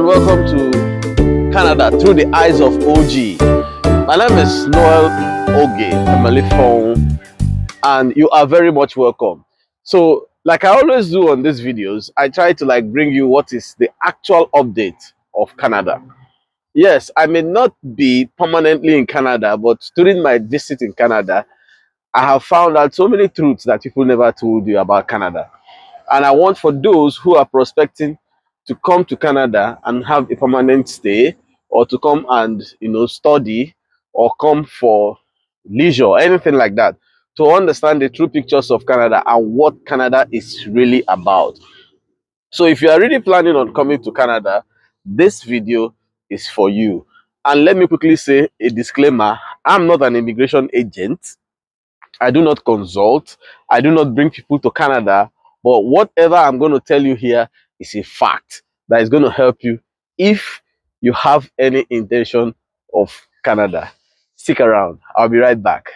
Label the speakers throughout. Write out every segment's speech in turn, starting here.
Speaker 1: welcome to Canada through the eyes of OG. My name is Noel Oge Emalifong, and you are very much welcome. So, like I always do on these videos, I try to bring you what is the actual update of Canada. Yes, I may not be permanently in Canada, but during my visit in Canada, I have found out so many truths that people never told you about Canada. And I want for those who are prospecting to come to Canada and have a permanent stay, or to come and study, or come for leisure, anything like that, to understand the true pictures of Canada and what Canada is really about. So if you are really planning on coming to Canada, this video is for you. And let me quickly say a disclaimer: I'm not an immigration agent. I do not consult. I do not bring people to Canada. But whatever I'm going to tell you here is a fact that is going to help you if you have any intention of Canada. Stick around. I'll be right back.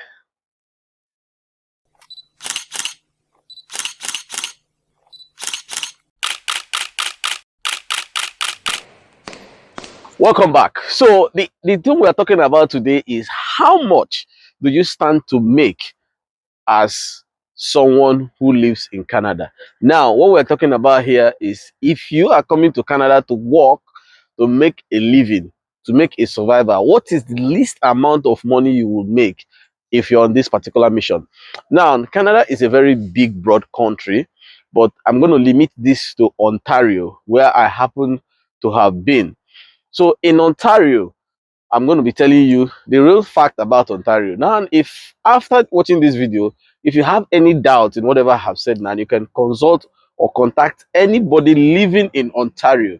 Speaker 1: Welcome back. So the thing we are talking about today is how much do you stand to make as someone who lives in Canada. Now, what we're talking about here is if you are coming to Canada to work, to make a living, to make a survival, what is the least amount of money you will make if you're on this particular mission? Now, Canada is a very big, broad country, but I'm going to limit this to Ontario, where I happen to have been. So in Ontario, I'm going to be telling you the real fact about Ontario. Now, if after watching this video, if you have any doubt in whatever I have said now, you can consult or contact anybody living in Ontario.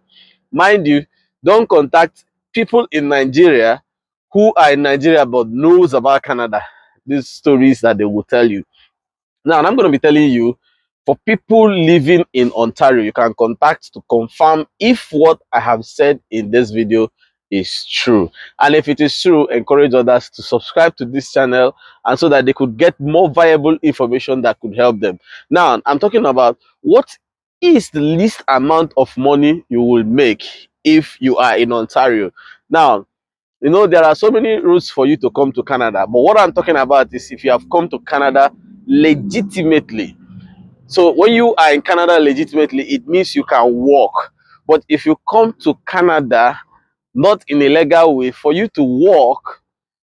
Speaker 1: Mind you, don't contact people in Nigeria who are in Nigeria but knows about Canada. These stories that they will tell you. Now, I'm going to be telling you, for people living in Ontario, you can contact to confirm if what I have said in this video is true. And if it is true, encourage others to subscribe to this channel, and so that they could get more viable information that could help them. Now, I'm talking about what is the least amount of money you will make if you are in Ontario. Now, there are so many routes for you to come to Canada, but what I'm talking about is if you have come to Canada legitimately. So when you are in Canada legitimately, it means you can work. But if you come to Canada not in a legal way, for you to work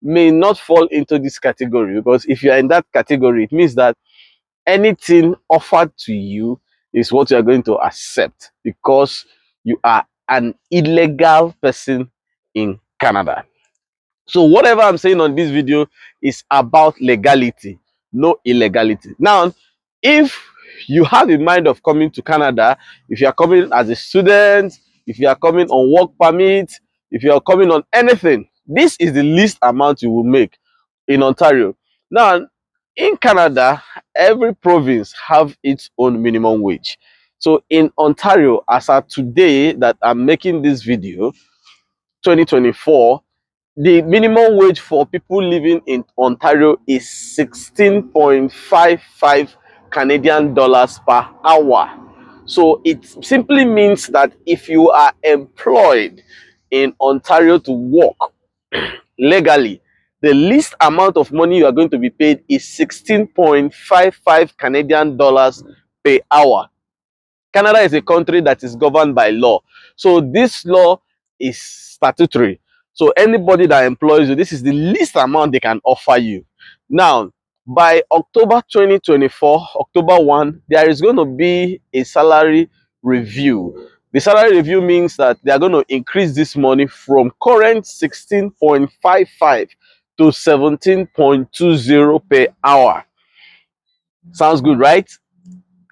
Speaker 1: may not fall into this category, because if you are in that category, it means that anything offered to you is what you are going to accept, because you are an illegal person in Canada. So whatever I'm saying on this video is about legality, no illegality. Now, if you have in mind of coming to Canada, if you are coming as a student, if you are coming on work permit, if you are coming on anything, this is the least amount you will make in Ontario. Now, in Canada, every province have its own minimum wage. So in Ontario, as of today that I'm making this video, 2024, the minimum wage for people living in Ontario is 16.55 Canadian dollars per hour. So it simply means that if you are employed in Ontario to work legally, the least amount of money you are going to be paid is 16.55 Canadian dollars per hour. Canada is a country that is governed by law. So this law is statutory. So anybody that employs you, this is the least amount they can offer you. Now, by October 2024, October 1, there is going to be a salary review. The salary review means that they are going to increase this money from current 16.55 to 17.20 per hour. Sounds good, right?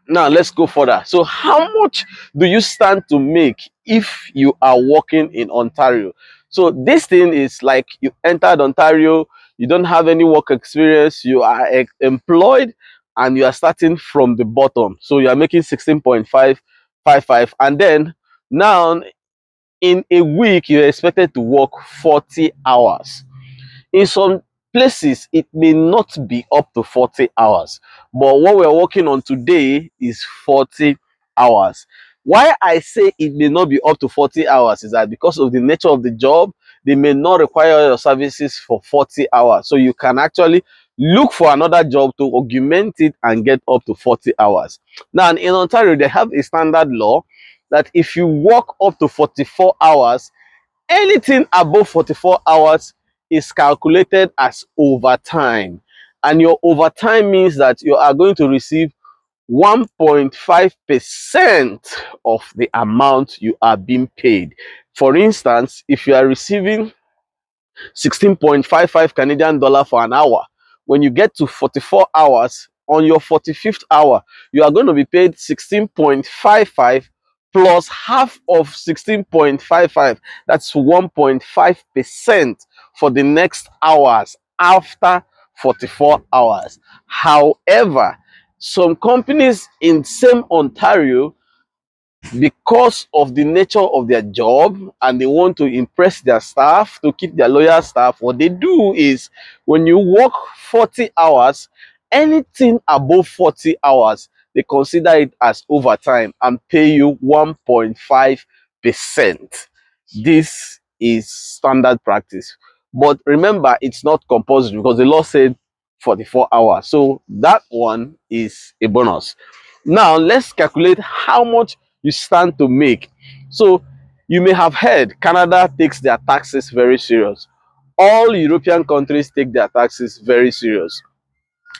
Speaker 1: Now let's go further. So how much do you stand to make if you are working in Ontario? So this thing is like you entered Ontario, you don't have any work experience, you are employed, and you are starting from the bottom. So you are making 16.555, and then now in a week you're expected to work 40 hours. In some places, it may not be up to 40 hours. But what we're working on today is 40 hours. Why I say it may not be up to 40 hours is that because of the nature of the job, they may not require your services for 40 hours. So you can actually look for another job to augment it and get up to 40 hours. Now, in Ontario, they have a standard law that if you work up to 44 hours, anything above 44 hours is calculated as overtime. And your overtime means that you are going to receive 1.5% of the amount you are being paid. For instance, if you are receiving 16.55 Canadian dollar for an hour, when you get to 44 hours, on your 45th hour, you are going to be paid 16.55 plus half of 16.55. That's 1.5% for the next hours after 44 hours. However, some companies in same Ontario, because of the nature of their job and they want to impress their staff, to keep their loyal staff, what they do is when you work 40 hours, anything above 40 hours, they consider it as overtime and pay you 1.5%. This is standard practice. But remember, it's not compulsory because the law said 44 hours. So that one is a bonus. Now, let's calculate how much you stand to make. So you may have heard Canada takes their taxes very serious. All European countries take their taxes very serious.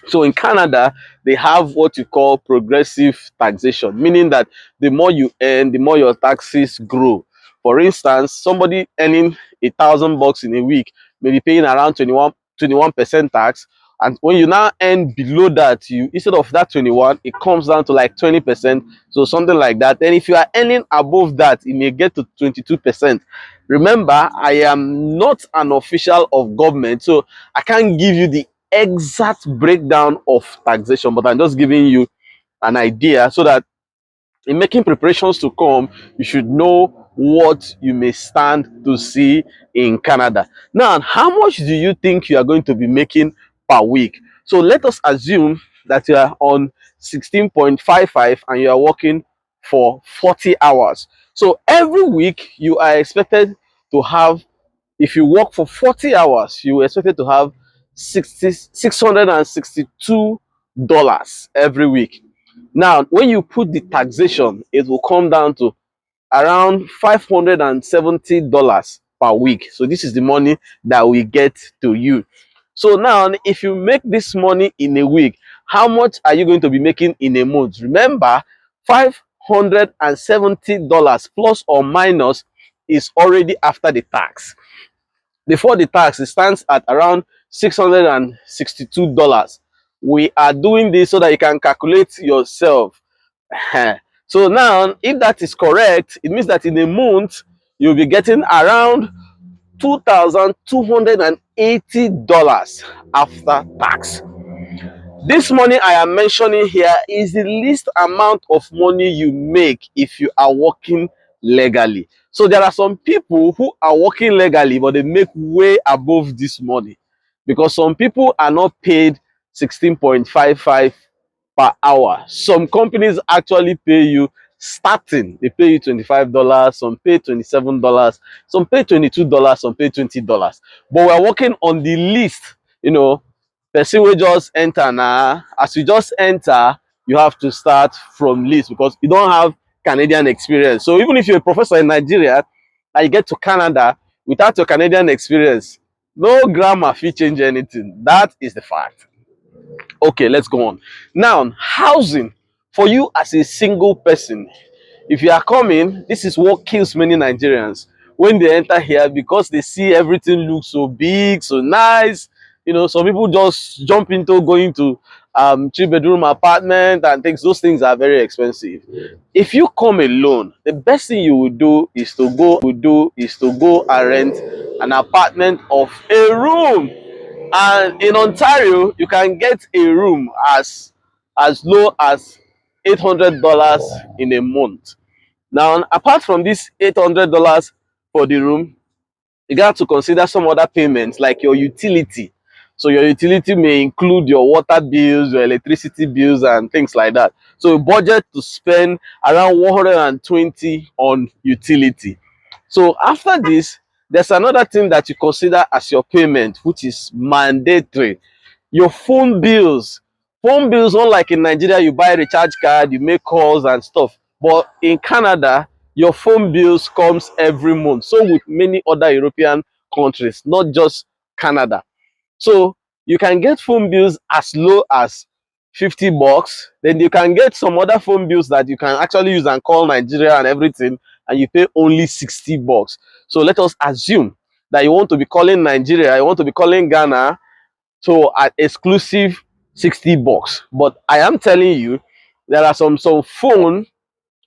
Speaker 1: So in Canada, they have what you call progressive taxation, meaning that the more you earn, the more your taxes grow. For instance, somebody earning $1,000 in a week may be paying around 21% tax. And when you now earn below that, you instead of that 21, it comes down to like 20%. So something like that. And if you are earning above that, it may get to 22%. Remember, I am not an official of government, so I can't give you the exact breakdown of taxation, but I'm just giving you an idea so that in making preparations to come, you should know what you may stand to see in Canada. Now, how much do you think you are going to be making per week? So let us assume that you are on 16.55 and you are working for 40 hours. So every week you are expected to have, if you work for 40 hours, you are expected to have $662 every week. Now, when you put the taxation, it will come down to around $570 per week. So this is the money that we get to you. So now, if you make this money in a week, how much are you going to be making in a month? Remember, $570 plus or minus is already after the tax. Before the tax, it stands at around $662. We are doing this so that you can calculate yourself. So now, if that is correct, it means that in a month, you'll be getting around $2,280 after tax. This money I am mentioning here is the least amount of money you make if you are working legally. So there are some people who are working legally, but they make way above this money because some people are not paid 16.55 per hour. Some companies actually pay you starting. They pay you $25, some pay $27, some pay $22, some pay $20. But we're working on the list, you know, person will just enter now. As you just enter, you have to start from list because you don't have Canadian experience. So even if you're a professor in Nigeria and you get to Canada without your Canadian experience, no grammar fee change anything. That is the fact. Okay, let's go on. Now, housing for you as a single person. If you are coming, this is what kills many Nigerians when they enter here because they see everything looks so big, so nice. You know, some people just jump into going to 3-bedroom apartment and things. Those things are very expensive. If you come alone, the best thing you would do is to go and rent an apartment of a room. And in Ontario, you can get a room as low as $800 in a month. Now, apart from this $800 for the room, you got to consider some other payments like your utility. So your utility may include your water bills, your electricity bills, and things like that. So you budget to spend around 120 on utility. So after this, there's another thing that you consider as your payment, which is mandatory. Your phone bills. Phone bills, unlike in Nigeria, you buy a recharge card, you make calls and stuff. But in Canada, your phone bills comes every month. So with many other European countries, not just Canada. So you can get phone bills as low as 50 bucks. Then you can get some other phone bills that you can actually use and call Nigeria and everything, and you pay only 60 bucks. So let us assume that you want to be calling Nigeria, you want to be calling Ghana, so at exclusive 60 bucks. But I am telling you, there are some phone,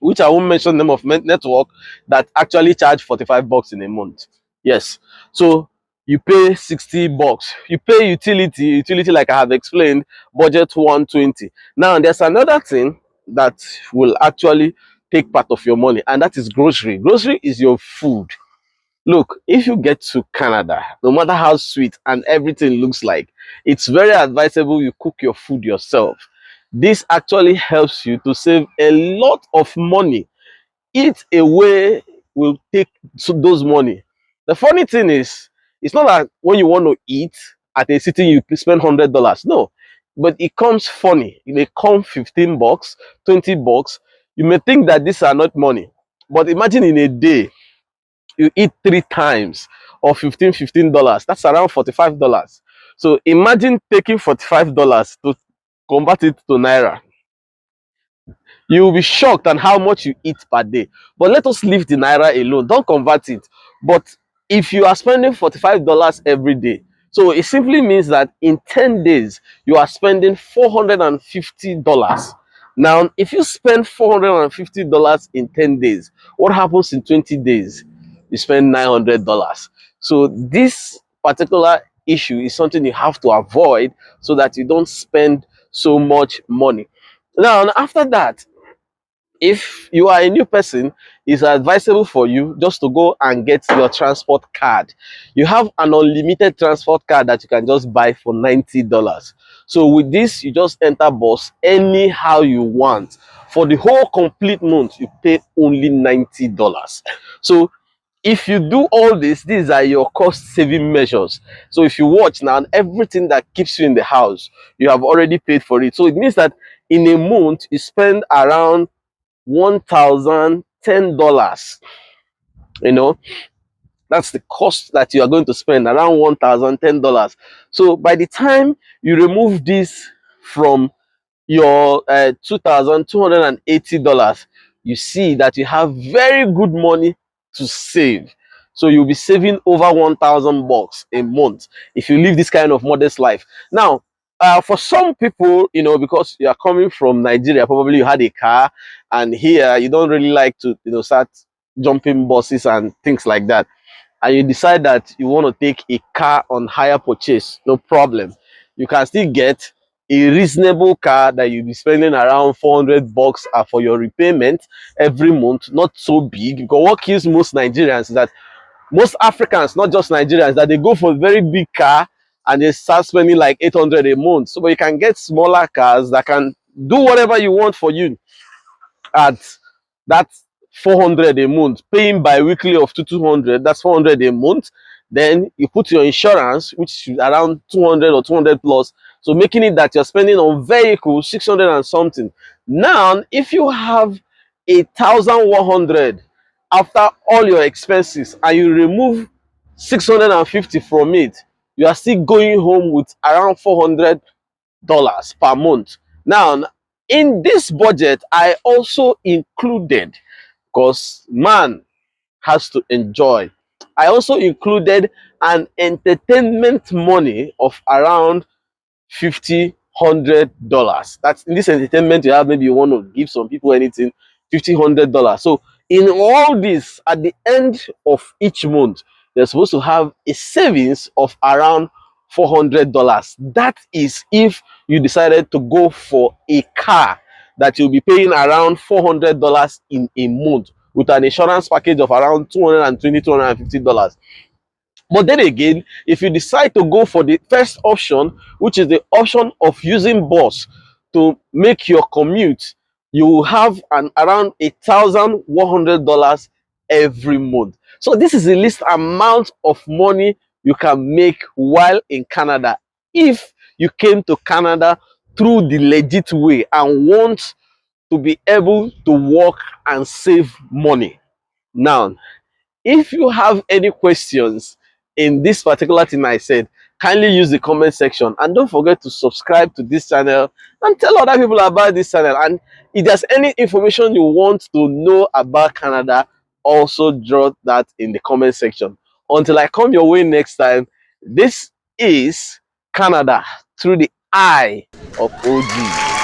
Speaker 1: which I won't mention them of network, that actually charge 45 bucks in a month. Yes. So you pay 60 bucks. You pay utility like I have explained, budget 120. Now there's another thing that will actually take part of your money, and that is grocery. Grocery is your food. Look, if you get to Canada, no matter how sweet and everything looks like, it's very advisable you cook your food yourself. This actually helps you to save a lot of money. Eat away will take those money. The funny thing is, it's not that when you want to eat at a city you spend $100. No, but it comes funny. It may come 15 bucks, 20 bucks. You may think that these are not money, but imagine in a day you eat 3 times or $15. That's around $45. So imagine taking $45 to convert it to naira. You will be shocked on how much you eat per day. But let us leave the naira alone. Don't convert it. But if you are spending $45 every day, so it simply means that in 10 days, you are spending $450. Now, if you spend $450 in 10 days, what happens in 20 days? You spend $900. So this particular issue is something you have to avoid so that you don't spend so much money. Now, after that, if you are a new person, it's advisable for you just to go and get your transport card. You have an unlimited transport card that you can just buy for $90. So with this, you just enter bus anyhow you want. For the whole complete month, you pay only $90. So if you do all this, these are your cost saving measures. So if you watch now, everything that keeps you in the house, you have already paid for it. So it means that in a month, you spend around $1,010. You know, that's the cost that you are going to spend, around $1,010. So by the time you remove this from your $2,280, you see that you have very good money to save. So you'll be saving over 1,000 bucks a month if you live this kind of modest life. Now, for some people, you know, because you are coming from Nigeria, probably you had a car, and here you don't really like to, you know, start jumping buses and things like that, and you decide that you want to take a car on hire purchase. No problem, you can still get a reasonable car that you'll be spending around 400 bucks for your repayment every month. Not so big, because what kills most Nigerians is that most Africans, not just Nigerians, that they go for a very big car and they start spending like 800 a month. So but you can get smaller cars that can do whatever you want for you at that 400 a month, paying bi-weekly of 200. That's 400 a month. Then you put your insurance, which is around 200 or 200 plus, so making it that you're spending on vehicles 600 and something. Now if you have 1,100 after all your expenses and you remove 650 from it, you are still going home with around $400 per month. Now in this budget, I also included, because man has to enjoy, I also included an entertainment money of around $50-$100. That's in this entertainment you have, maybe you want to give some people anything, $50-$100. So in all this, at the end of each month, they're supposed to have a savings of around $400. That is if you decided to go for a car that you'll be paying around $400 in a month with an insurance package of around $220-$250. But then again, if you decide to go for the first option, which is the option of using bus to make your commute, you will have an around $1,100 every month. So this is the least amount of money you can make while in Canada if you came to Canada through the legit way and want to be able to work and save money. Now, if you have any questions in this particular thing I said, kindly use the comment section, and don't forget to subscribe to this channel and tell other people about this channel. And if there's any information you want to know about Canada, also drop that in the comment section. Until I come your way next time, this is Canada through the eye of OG.